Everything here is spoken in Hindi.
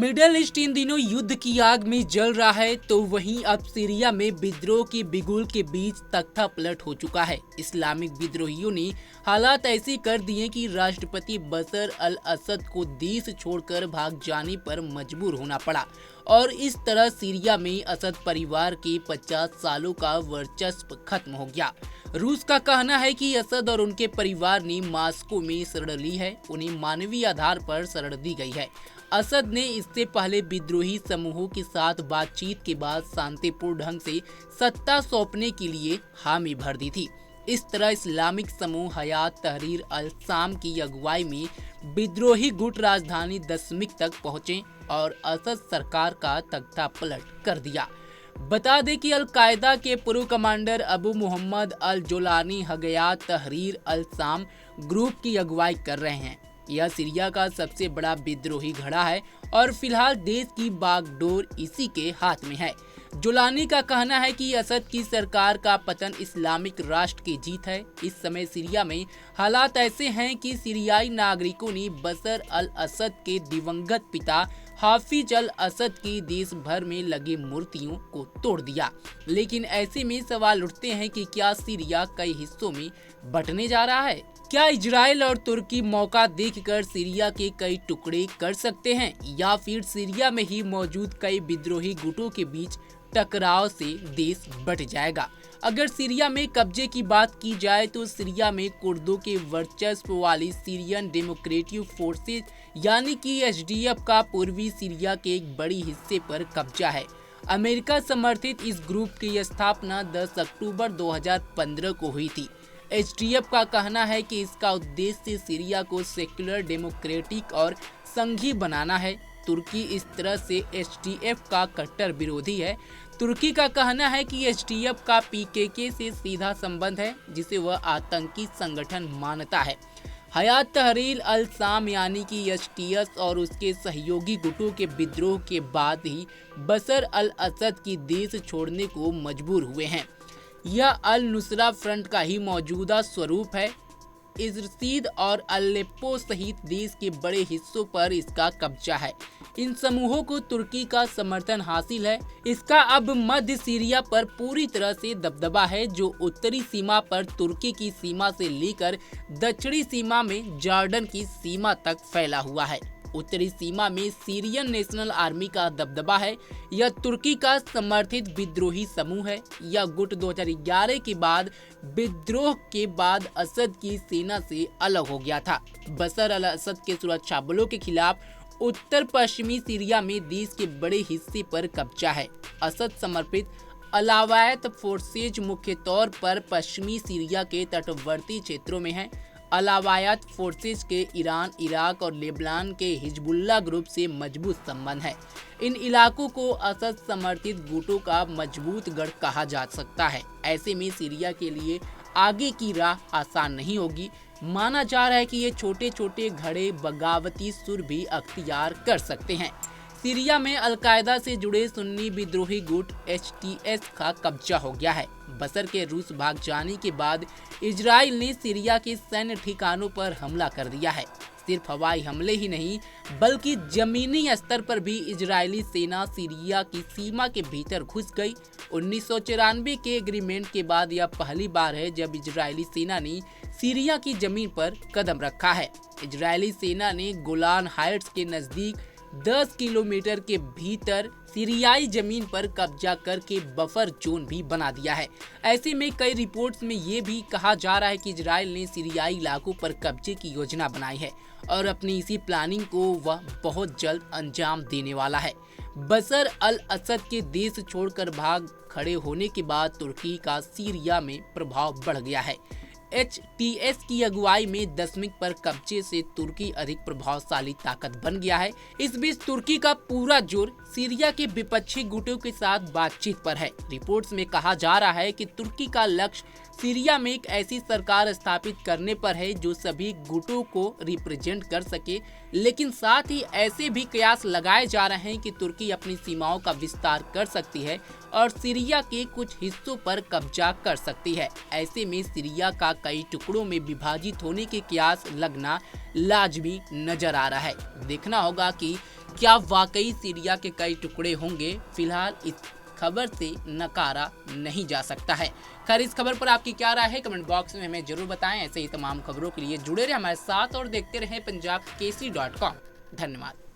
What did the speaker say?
मिडल ईस्ट इन दिनों युद्ध की आग में जल रहा है, तो वहीं अब सीरिया में विद्रोह के बिगुल के बीच तख्ता पलट हो चुका है। इस्लामिक विद्रोहियों ने हालात ऐसे कर दिए कि राष्ट्रपति बशर अल असद को देश छोड़कर भाग जाने पर मजबूर होना पड़ा और इस तरह सीरिया में असद परिवार के 50 सालों का वर्चस्व खत्म हो गया। रूस का कहना है कि असद और उनके परिवार ने मास्को में शरण ली है, उन्हें मानवीय आधार पर शरण दी गई है। असद ने इससे पहले विद्रोही समूहों के साथ बातचीत के बाद शांतिपूर्ण ढंग से सत्ता सौंपने के लिए हामी भर दी थी। इस तरह इस्लामिक समूह हयात तहरीर अल शाम की अगुवाई में विद्रोही गुट राजधानी दमिश्क तक पहुंचे और असद सरकार का तख्ता पलट कर दिया। बता दें कि अल कायदा के पूर्व कमांडर अबू मोहम्मद अल जोलानी हयात तहरीर अल शाम ग्रुप की अगुवाई कर रहे हैं। यह सीरिया का सबसे बड़ा विद्रोही घड़ा है और फिलहाल देश की बागडोर इसी के हाथ में है। जोलानी का कहना है कि असद की सरकार का पतन इस्लामिक राष्ट्र की जीत है। इस समय सीरिया में हालात ऐसे हैं कि सीरियाई नागरिकों ने बशर अल असद के दिवंगत पिता हाफिज अल असद की देश भर में लगी मूर्तियों को तोड़ दिया। लेकिन ऐसे में सवाल उठते हैं कि क्या सीरिया कई हिस्सों में बंटने जा रहा है? क्या इजराइल और तुर्की मौका देखकर सीरिया के कई टुकड़े कर सकते हैं, या फिर सीरिया में ही मौजूद कई विद्रोही गुटों के बीच टकराव से देश बंट जाएगा? अगर सीरिया में कब्जे की बात की जाए तो सीरिया में कुर्दों के वर्चस्व वाली सीरियन डेमोक्रेटिक फोर्सेज यानी कि एसडीएफ का पूर्वी सीरिया के एक बड़ी हिस्से पर कब्जा है। अमेरिका समर्थित इस ग्रुप की स्थापना 10 अक्टूबर 2015 को हुई थी। एसडीएफ का कहना है कि इसका उद्देश्य सीरिया को सेक्युलर, डेमोक्रेटिक और संघीय बनाना है। तुर्की इस तरह से एसडीएफ का कट्टर विरोधी है। तुर्की का कहना है कि एसडीएफ का पीकेके से सीधा संबंध है, जिसे वह आतंकी संगठन मानता है। हयात तहरीर अल शाम यानी कि एसटीएस और उसके सहयोगी गुटों के विद्रोह के बाद ही बशर अल असद की देश छोड़ने को मजबूर हुए हैं। यह अल नुसरा फ्रंट का ही मौजूदा स्वरूप है। इजरसीद और अलेप्पो सहित देश के बड़े हिस्सों पर इसका कब्जा है। इन समूहों को तुर्की का समर्थन हासिल है। इसका अब मध्य सीरिया पर पूरी तरह से दबदबा है, जो उत्तरी सीमा पर तुर्की की सीमा से लेकर दक्षिणी सीमा में जॉर्डन की सीमा तक फैला हुआ है। उत्तरी सीमा में सीरियन नेशनल आर्मी का दबदबा है। यह तुर्की का समर्थित विद्रोही समूह है। यह गुट 2011 के बाद विद्रोह के बाद असद की सेना से अलग हो गया था। बशर अल असद के सुरक्षा बलों के खिलाफ उत्तर पश्चिमी सीरिया में देश के बड़े हिस्से पर कब्जा है। असद समर्पित अलावायत फोर्सेज मुख्य तौर पर पश्चिमी सीरिया के तटवर्ती क्षेत्रों में है। अलावायत फोर्सेज के ईरान, इराक और लेबनान के हिजबुल्लाह ग्रुप से मजबूत संबंध है। इन इलाकों को असद समर्थित गुटों का मजबूत गढ़ कहा जा सकता है। ऐसे में सीरिया के लिए आगे की राह आसान नहीं होगी। माना जा रहा है कि ये छोटे छोटे घड़े बगावती सुर भी अख्तियार कर सकते हैं। सीरिया में अल कायदा से जुड़े सुन्नी विद्रोही गुट एचटीएस का कब्जा हो गया है। बशर के रूस भाग जाने के बाद इजराइल ने सीरिया के सैन्य ठिकानों पर हमला कर दिया है। सिर्फ हवाई हमले ही नहीं, बल्कि जमीनी स्तर पर भी इजरायली सेना सीरिया की सीमा के भीतर घुस गई। 1994 के एग्रीमेंट के बाद यह पहली बार है जब इजरायली सेना ने सीरिया की जमीन पर कदम रखा है। इजरायली सेना ने गोलान हाइट्स के नजदीक 10 किलोमीटर के भीतर सीरियाई जमीन पर कब्जा करके बफर जोन भी बना दिया है। ऐसे में कई रिपोर्ट्स में ये भी कहा जा रहा है कि इजराइल ने सीरियाई इलाकों पर कब्जे की योजना बनाई है और अपनी इसी प्लानिंग को वह बहुत जल्द अंजाम देने वाला है। बशर अल असद के देश छोड़कर भाग खड़े होने के बाद तुर्की का सीरिया में प्रभाव बढ़ गया है। एचटीएस की अगुवाई में दमिश्क पर कब्जे से तुर्की अधिक प्रभावशाली ताकत बन गया है। इस बीच तुर्की का पूरा जोर सीरिया के विपक्षी गुटों के साथ बातचीत पर है। रिपोर्ट्स में कहा जा रहा है कि तुर्की का लक्ष्य सीरिया में एक ऐसी सरकार स्थापित करने पर है जो सभी गुटों को रिप्रेजेंट कर सके, लेकिन साथ ही ऐसे भी कयास लगाए जा रहे हैं कि तुर्की अपनी सीमाओं का विस्तार कर सकती है और सीरिया के कुछ हिस्सों पर कब्जा कर सकती है। ऐसे में सीरिया का कई टुकड़ों में विभाजित होने के कयास लगना लाजमी नजर आ रहा है। देखना होगा कि क्या वाकई सीरिया के कई टुकड़े होंगे? फिलहाल इस खबर से नकारा नहीं जा सकता है। खैर, इस खबर पर आपकी क्या राय है? कमेंट बॉक्स में हमें जरूर बताएं। ऐसे ही तमाम खबरों के लिए जुड़े रहे हमारे साथ और देखते रहें पंजाब केसरी.com। धन्यवाद।